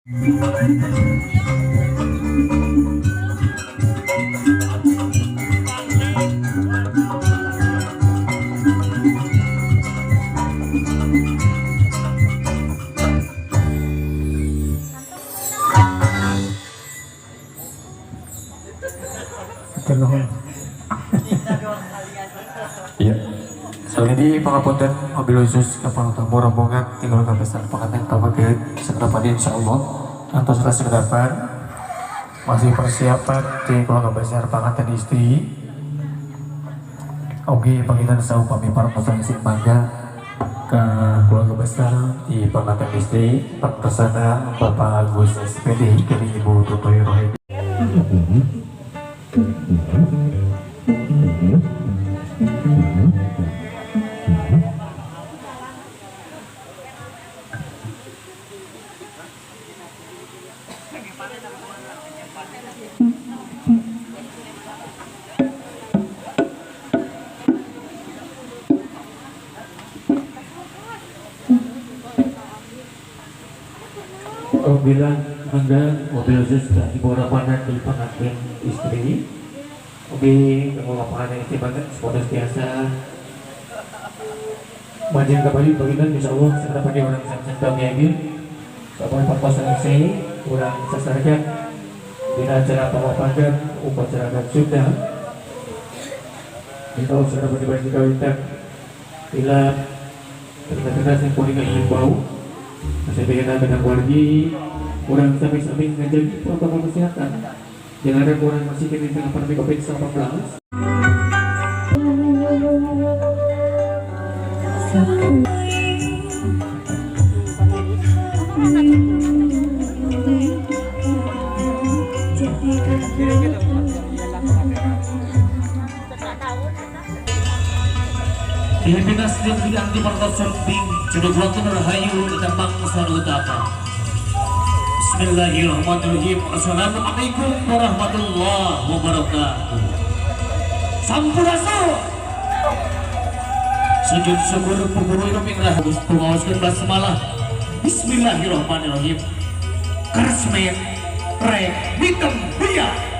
Iya. Soalnya di pangapunten mobil khusus kapal tamu rombongan tinggal besar pengantin kabaget sekedepan insyaallah antos rasa kedapan masih persiapan di keluarga besar pengantin istri. Oke, bagian saupami para pasangan isi mangga ke keluarga besar di pengantin istri Persana Bapak Agus SPD dari Ibu Dutoyo Rohidi. Bila Anda mobil khusus di bawah lapangan di pengantin istri. Oke, kalau lapangan istri banget, sekolah biasa. Majin kembali bagian insya Allah segera pada orang sedang yakin. Sampai papasan saya kurang sasarkan di acara pengapakan upacara dan sudah. Kita segera pada bagian kawitan. Bila terkena simponi yang bau. Masih dengan wargi kurang samping-samping menjaga protokol kesehatan. Jangan ada kurang masih kini dengan pandemi COVID-19. Filipina sedang diganti perkosong ping jodoh waktu rahayu tentang selalu utama. Bismillahirrahmanirrahim. Assalamualaikum warahmatullahi wabarakatuh. Sampurasun. Sujud syukur pemburu yang harus mengawaskan basmalah. Bismillahirrahmanirrahim. Karsmen re hitam biar.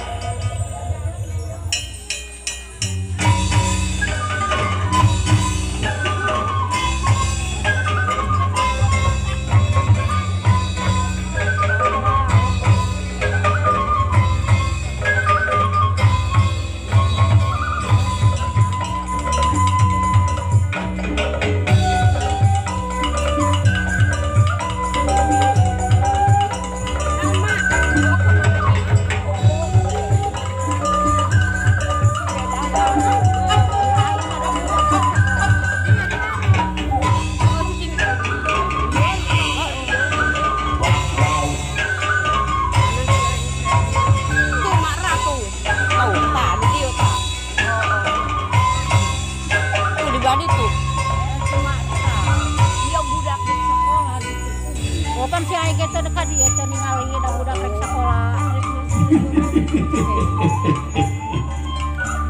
Kan si Aing kita dekat dia ningali dan budak rek sekolah.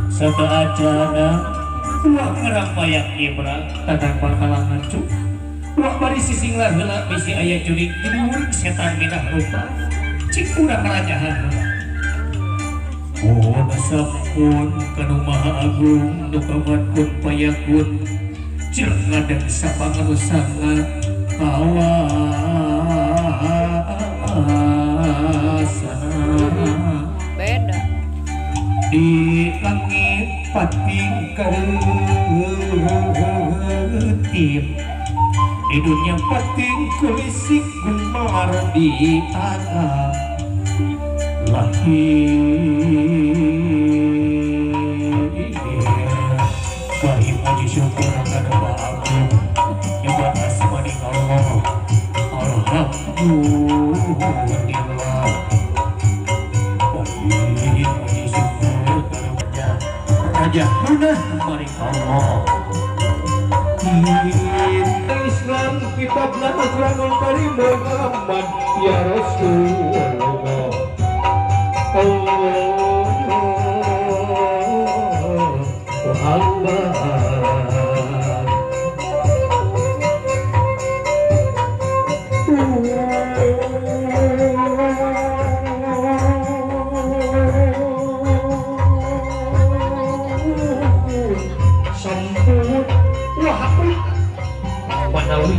Satu acana uang ngerang bayak ibra tadang pangkalangan cuk. Uang bari sising lah heula bisi aya jurik jadi urik setan minah rupa. Cik urang rajahan. Oh nasapun kanu maha agung nu kamatkeun payakun. Jeung ngadeg sapangarusangan Beda di langit pating keutip di dunia pating kulisik gumar di alam lahir bahi puji syukur akan ba'akum nyobat asmani Allah alhamdulillah bahi puji syukur Raja Munah mari Allah kita Islam kita belah Quranul Karim Muhammad ya Rasulullah Allah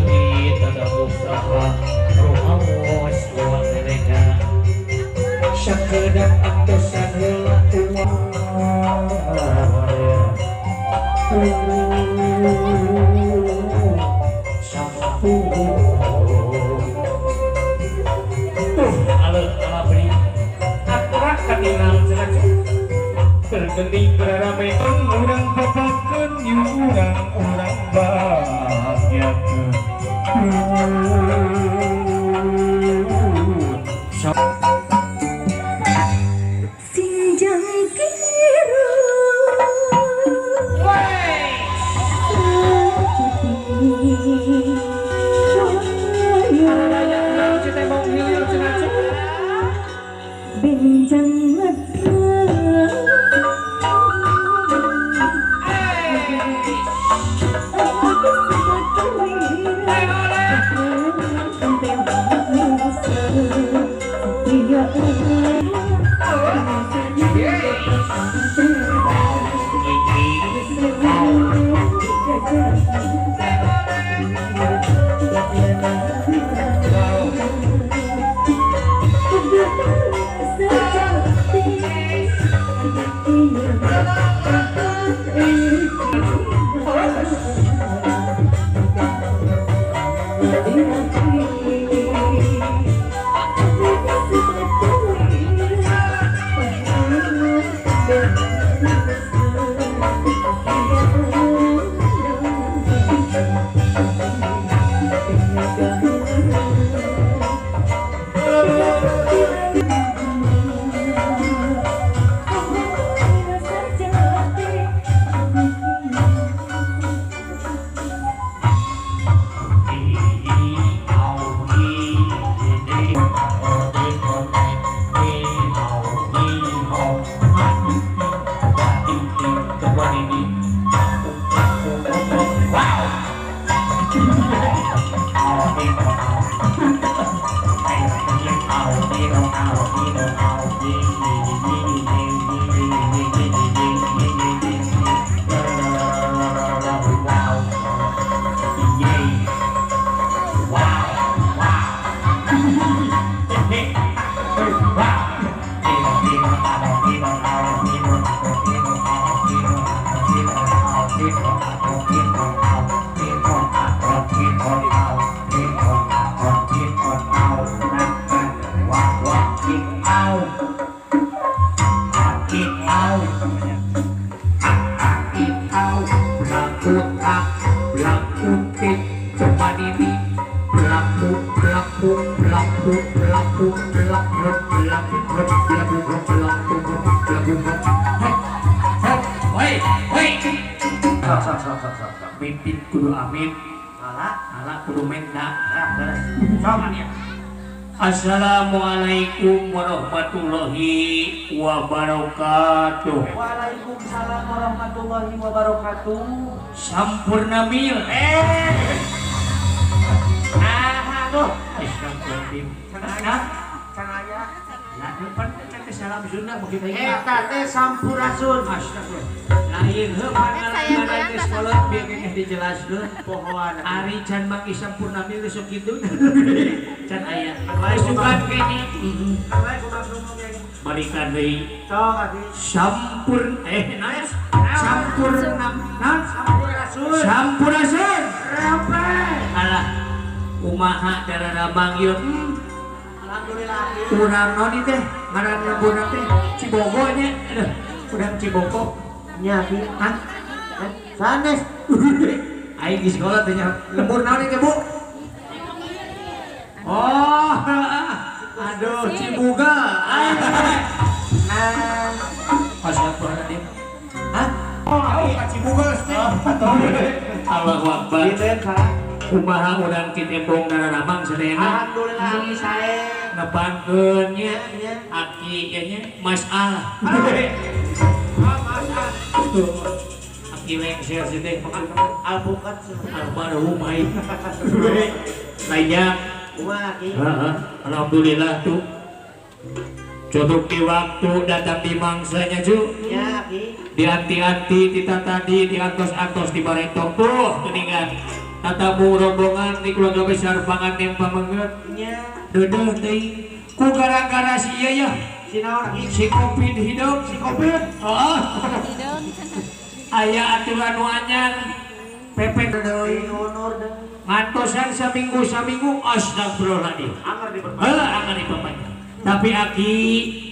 wihit ada usaha rohaos uang mereka syakedak antosan heula uang alabri aturak katinam cenah tergenting berarameun urang babakeun yu urang bahagiakeun Sinjang kiru benjang mimpin kudu amin ala kudu menda Assalamualaikum warahmatullahi wabarakatuh. Waalaikumsalam warahmatullahi wabarakatuh. Sampurna mil Astagfirullahaladzim. Canaya Nah, depan kita salam Sunda begitu eta teh sampurasun. Astagfirullah. Lain heuh pangaran geus kolot biar kekeh dijelaskeun pohoan ari can maki sampurna mil sok kitu. Can aya. Bae sugan kene. Bae kumaha ngomong ge. Balikan deui. Sok atuh. Naes? Sampurna. Sampurasun. Sampurasun. Repe. Alah. Kumaha dararamang yeuh. Alhamdulillah. Urang noni teh ngaranna budak teh Cibogo nya. Aduh, urang Cibogo. Nya ki. Sanes. Aing di sekolah teh nya lembur naon teh, Bu? Oh, aduh Cibuga. Nah, Astagfirullahaladzim. Hah? Oh, Cibuga teh. Allahu Akbar. dieu salah. Kumaha urang ti tembong dararamang sadayana. Alhamdulillah ami sae. Nepangkeun nya Nya. aki nya Mas Al. Aki lengser sih teh Alpukat. almarhum aing. Lainnya Kumaha ki? alhamdulillah tuh. Codok di waktu datang di mangsanya Ju. Nya ki. Dianti-anti kita tadi diantos-antos di baretok tuh geningan. tatamu rombongan di keluarga besar Panganten Pamenget Nya. dedeh teuing ku gara-gara si ieu ya Si naon lagi? si Covid hidup Si Covid. heeh Hidung. aya aturan nu anyar pepet Deui honor deui. ngantosan saminggu astagfirullahaladzim Anggar diperbanyak. heula anggar diperbanyak tapi aki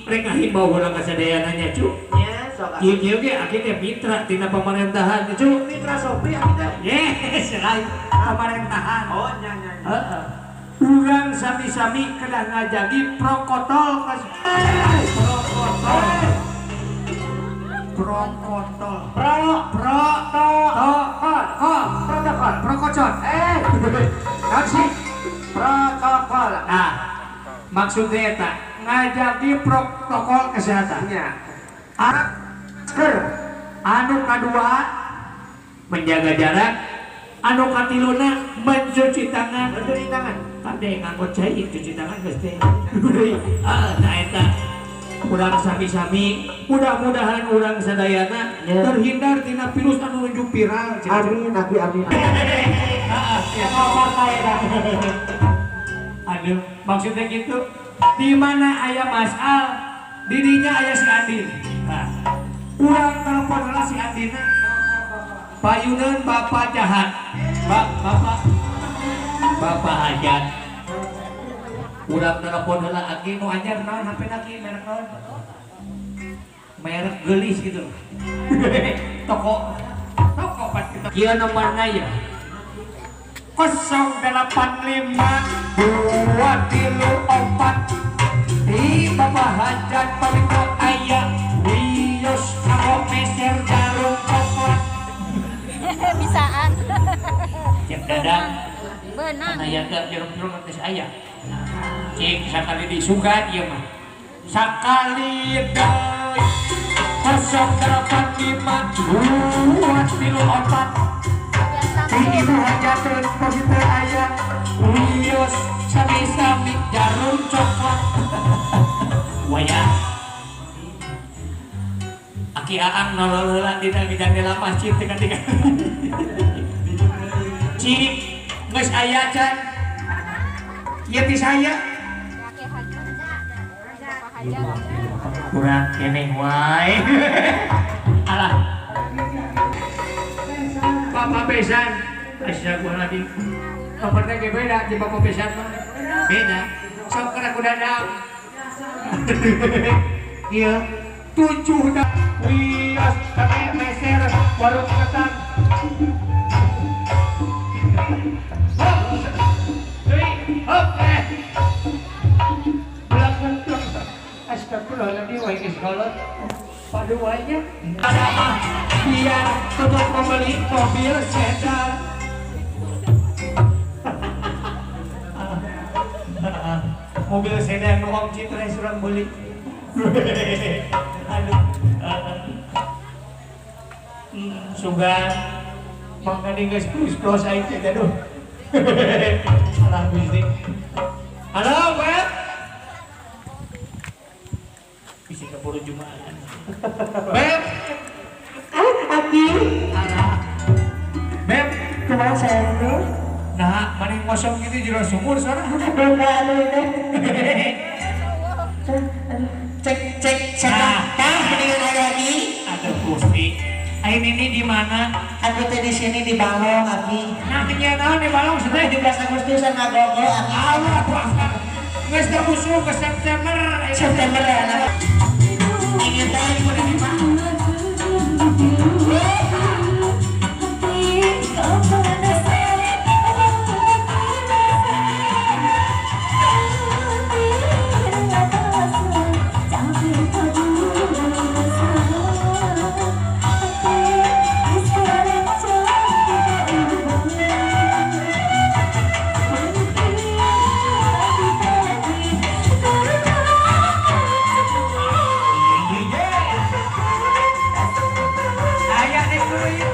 rek ngahimbau heula ka sadayananya cu Nya sok. ieu ge aki teh mitra tina pemerintahan cu Mitra Sophie kita. yes lain pemerintahan Oh nya nya. heeh urang sami-sami kedah ngajagi protokol protokol kasih Protokol. nah maksudnya eta ngajagi protokol kesehatan Nya. masker anu kadua menjaga jarak anu katiluna mencuci tangan Mencuci tangan. tadi ngangkut cair cuci tangan geus teh nah eta urang sami-sami mudah-mudahan urang sadayana Ya. terhindar tina virus anu nuju viral Amin, amin. aduh maksudnya gitu di mana aya masal didinya aya si Andin nah, urang telepon lah si Andin payunan bapak jahat bapak hajat urang telepon heula aki nu anyar naon HP lagi merek naon merek gelis gitu toko pas kita kieu nomorna ya 085 234 di bapak hajat paling aya wios kanggo meser jarum coklat Bisaan. cek dadang Benang. karena ya gak jarum-jarum geus aya cek sakali disugan ieu mah sakali deui 085 234 di ibu hajatun posisi aya wios sami-sami jarum coklat wayah aki aang nolol heula dina jendela masjid dengan cik geus aya can ieu ti saya kurang keneh wae alah Bapak Besan astagfirullahaladzim nomornya ge beda di Bapak Besan mah beda sok kena kudadang iya 7 dah wias kami meser warung ketan hop hop belakang astagfirullahaladzim wae geus kolot paduanya ada mah biar untuk membeli mobil sedan mobil sedan nu Om Citra surang beli aduh sugan mangkani geus plus aing teh aduh salah Gusti halo Beb bisa keburu Jumatan Beb Aki. Beb Kumaha sayang teh? nah maning kosong gitu jero sumur soalnya Doa anu teh. Cek Nah. tah mendingan aya lagi. aduh Gusti aing ini di mana Aku teh di sini di Balong, Aki. nah kegiatan di Balong sudah 17 Agustusan ngagogo, Aki. Allah puasa geus terbusuh ke September September ya anak. Ingin teh kudu di mana? aya di kulit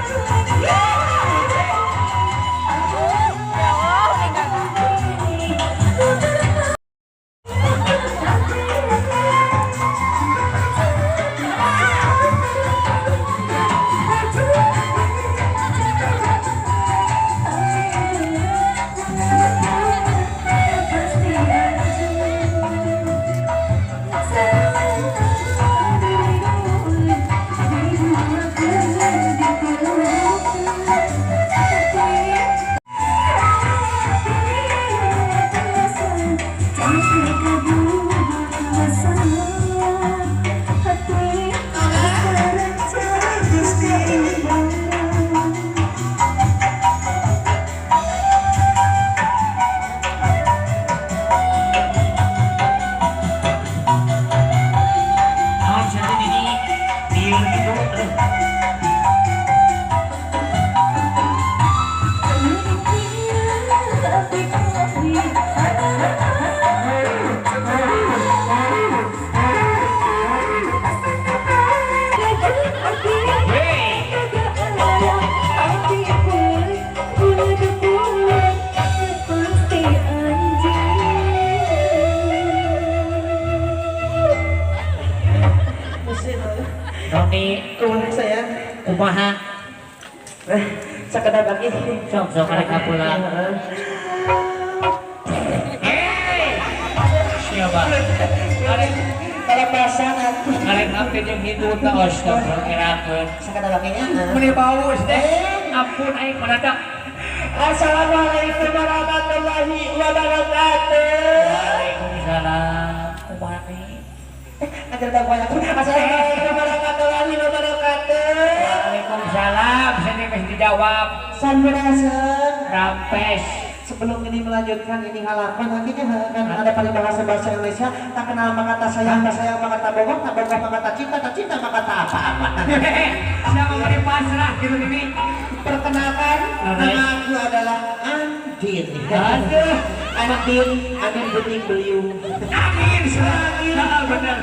Noni Kumaha saya? kumaha Sakada bagi. sok mereka pulang. Siapa? Kalapasan aku. Kalian apa yang hidup tak astagfirullahaladzim. Sakada baginya. Meni bau teh. Ampun aing meradak. Assalamualaikum warahmatullahi wabarakatuh. Waalaikumsalam. Kumaha nih? Ajar tak banyak. Assalamualaikum warahmatullahi wabarakatuh. Waalaikumsalam. Sini mesti dijawab. Sampurasun. Rampes. Sebelum ini melanjutkan ini halaman akhirnya kan ada peribahasa bahasa Indonesia tak kenal maka tak sayang maka tak bohong maka tak cinta maka tak apa-apa. Siapa mau dipasrah gitu ini? Perkenalkan nama aku adalah Andin. Aduh. Andin bening beliung. Amin. Salah bener.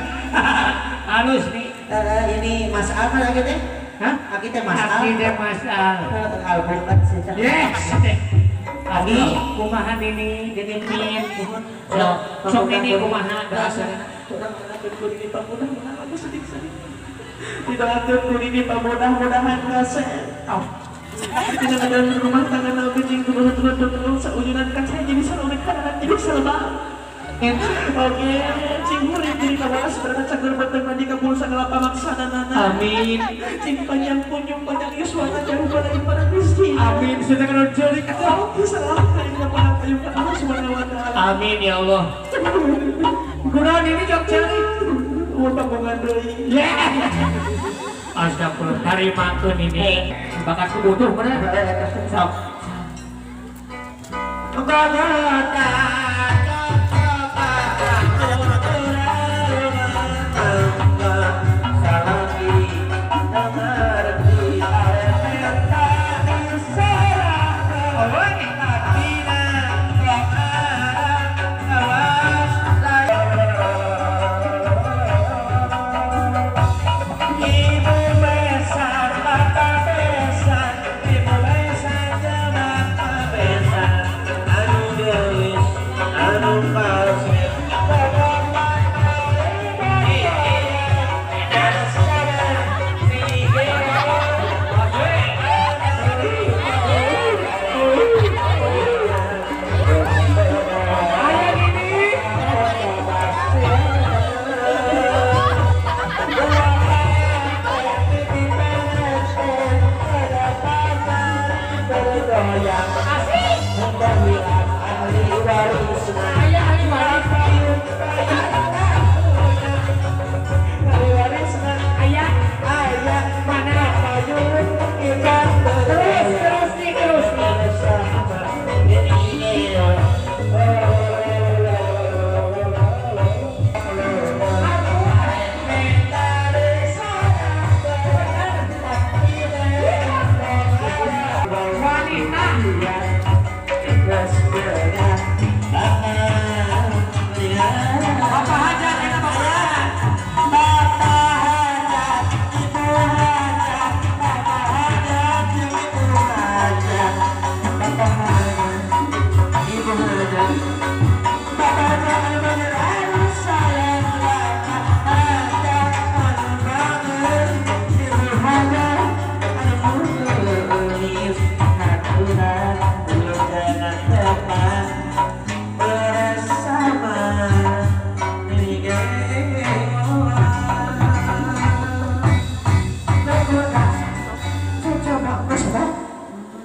Halus nih. Ini Mas Al kan lagi teh? Hah? Lagi teh Mas Al. Akhirnya Mas Al. Albukat sih. Yes. Abi, kumaha ini jadi min. Sok ini kumaha dasarnya. Tidak atur ini mudah-mudahan kasih. Tidak ada rumah tangga nabi jing turun seujunan kan saya jadi salomit kan jadi salma. Oke, cinguri diri kawalas berada cagur bertemu di kabul sangalapa maksana nana. Amin. Cing panjang kunjung panjang yuswana jauh balai pada gusti. Amin. Sudah kena jari Kau salah kayaknya pada kayu ke Allah subhanahu wa ta'ala. Amin ya Allah. Kunaon ini jok cari. Tabungan deui. Astagfirullah. Tarimakeun ini. Bakat kubutuh bener. Sok.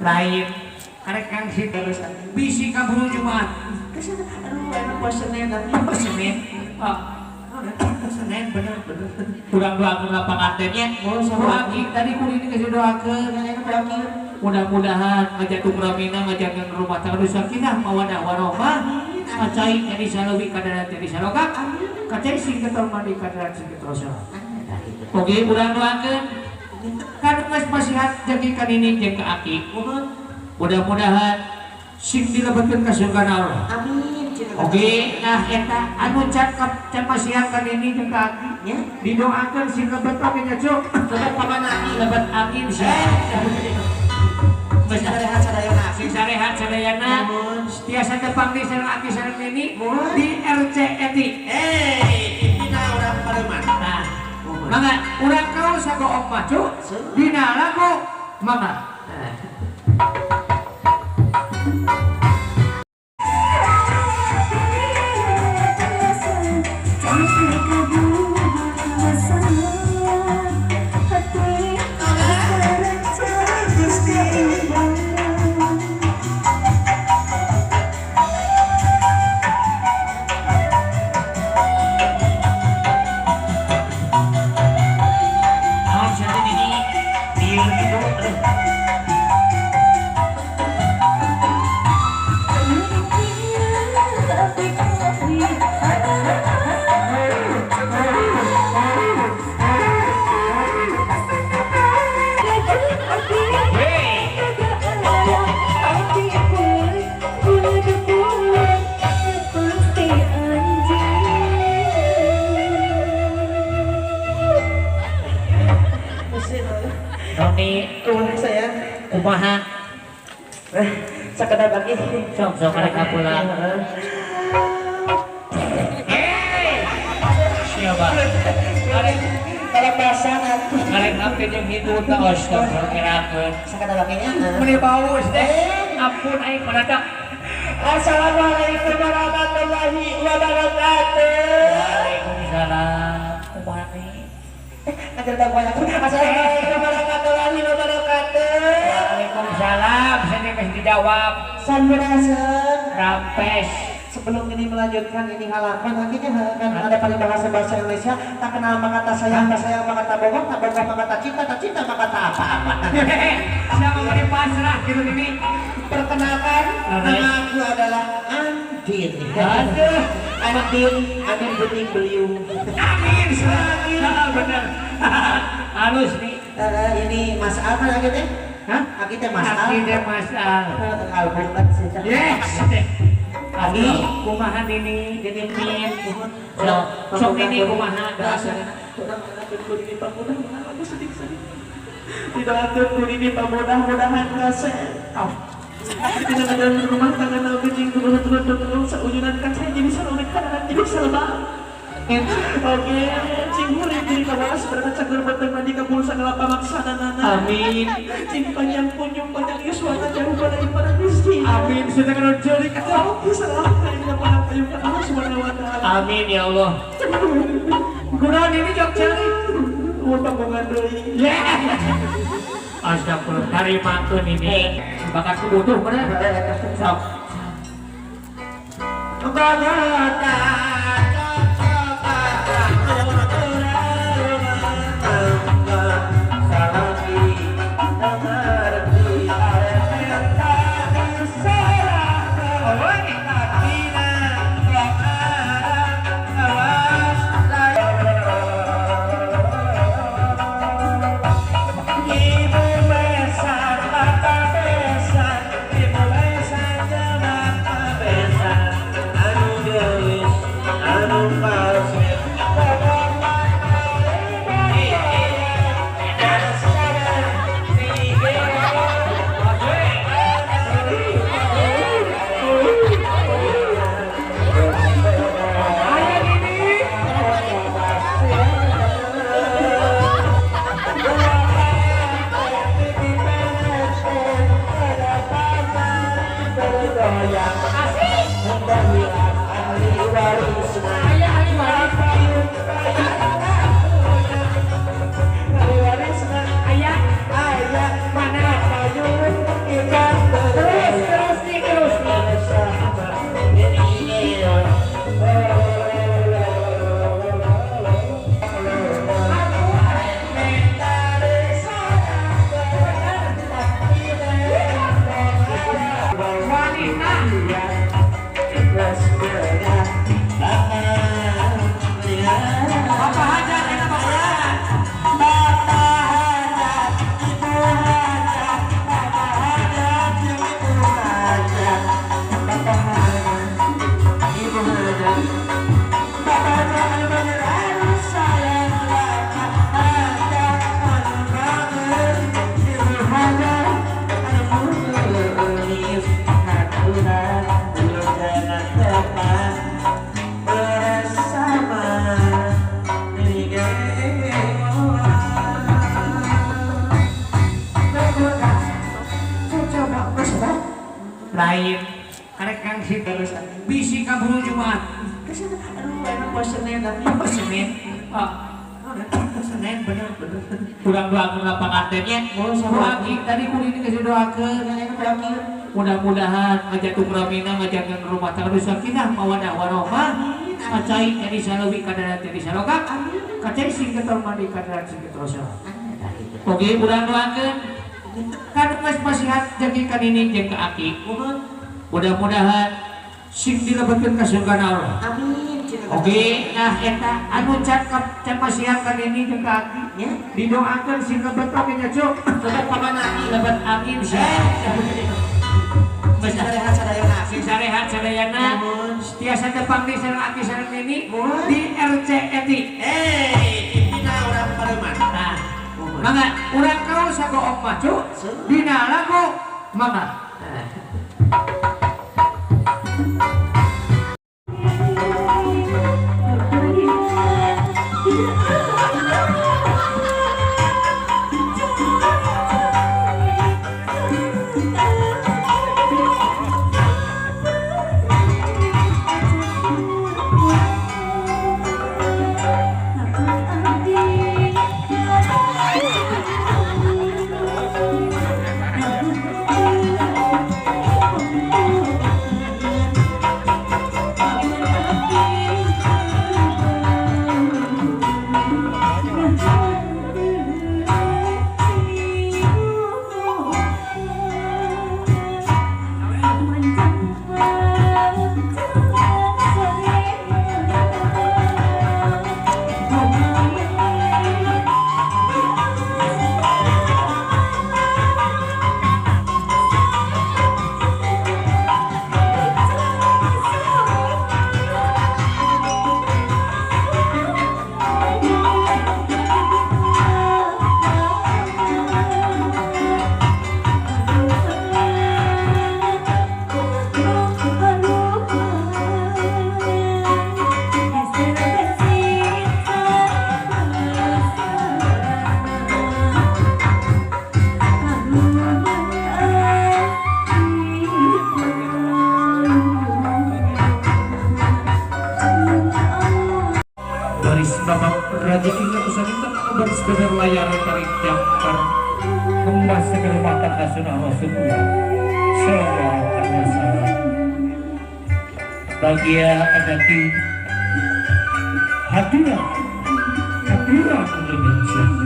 Lain. Karek kang si bisi kaburu Jumat. Aduh, enak pas Senin nanti. Apa Senin? Senin bener. Kurang doakeun lapangannya. Lagi tadi kudu kasih doakeun. Mudah-mudahan ngajatuh ramina ngajakeun rumah tangga sakinah mawadah warahmah. Acai jadi salawi kadaran jadi saloka. Kacai sing ketor mandi kadaran sing ketor salah. Oke, mudah doakeun. Kan geus pasihat jeung ka nini jeung ka aki. Mudah-mudahan sing dilebetkeun ka surgana Allah. Amin. Cina Oke, nah eta anu can masihan ini jeung ka Aki Ya. didoakeun sing lebet oge nya Cuk. Lebet pamana Lebet amin sih. Geus sarehat sadayana. Sing sarehat sadayana tiasa tepang di sareng Aki sareng Nini di RCET. Pimpinan orang Pademan. Nah, mangga urang kaos sagook mah Cuk. Dina lagu mangga. Noni Tuhan saya. kumaha Sakada bagi. sok mereka pulang. Siapa? Kalau perasaan aku. Karek abdi jeung hidup ta astagfirullahaladzim. Sakada baginya. Meni paus teh. Ampun aing maradak. Assalamualaikum warahmatullahi wabarakatuh. Waalaikumsalam. Kumaha nih? Ajar tak banyak. Assalamualaikum warahmatullahi wabarakatuh. Waalaikumsalam. Saya geus dijawab. Sampurasun. Rampes. Sebelum ini melanjutkan ini halaman akhirnya kan ada paribahasa bahasa Indonesia tak kenal maka tak sayang maka tak bohong maka tak cinta maka tak apa-apa. Siapa mau dipasrah gitu ini? Perkenalkan nama aku adalah Andin. Aduh. Andin bening beliung. Amin. Bener. Halus nih. Ini Mas Al kan akhirnya? Hah? Akhirnya Mas Al. Akhirnya Mas Al. Albumet sih. Yes. Lagi kumaha ini jadi min. Sok ini kumaha dasarnya. Tidak atur ini mudah-mudahan kasih. Tidak ada rumah tangga nabi jing turun seujunan kaca jadi selalu kanan jadi selba. Oke, cing murid jadi kawas berkat cagur berteman di kabul sangalapa maksana nana. Amin. Cing panjang kunjung panjang yuswana jauh pada ibadah miskin. Amin. Sudah kena jeli Kau salah kayaknya pada payung ke Allah subhanahu wa ta'ala. Amin ya Allah. Kunaon ini jok celi. Utang mengandoi. Astagfirullah. Tarimakeun ini. Bakatku butuh bener. Sok. Ibu besan, jemaah besan, anu geus sih terus bisi kaburu Jumat Kesana, aduh enak pas Senin tapi apa Senin Senin bener kurang doakan lapangannya lagi tadi kudu ini kasih doakan mudah-mudahan ngajatuh ramina ngajakan rumah tangga sakinah mawadah warohmah kacai jadi salawi kadaran jadi saloka kacai sing ketor mandi kadaran sing ketor salah oke mudah doakan kan mas masihat jadikan ini jeung ka aki mudah-mudahan sing dilebetkeun ka surga Allah amin oke nah eta anu cakep can masihat kan ini jeung ka aki didoakeun sing kebetok nya cuk lebet pamana lebet angin sia Sing sarehat sadayana sing sarehat sadayana tiasa tepang di sareng aki sareng ini di RCETI pina urang pareman nah mangga urang kaos sagook mah cuk dina lagu mangga rezekinya bisa minta baris bener layar tarik daftar kembas segala mata kasunah Rasulullah sallallahu alaihi wasallam bagia adati hadiah Indonesia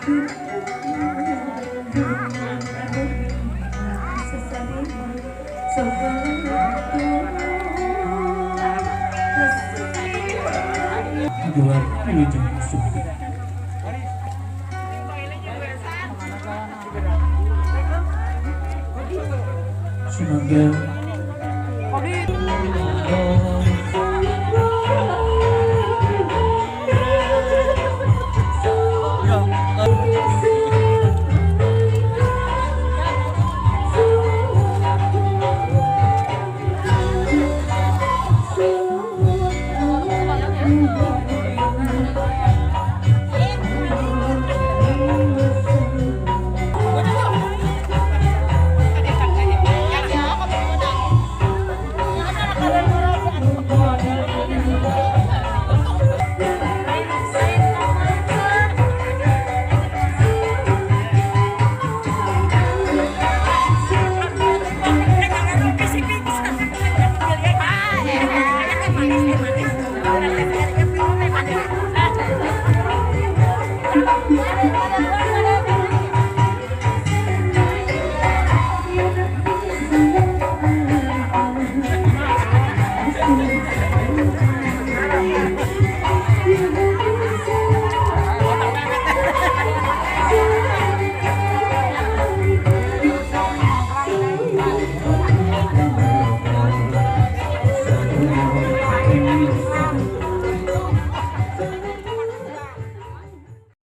Tujuan Wilujeng Kusuma. Semoga Ah,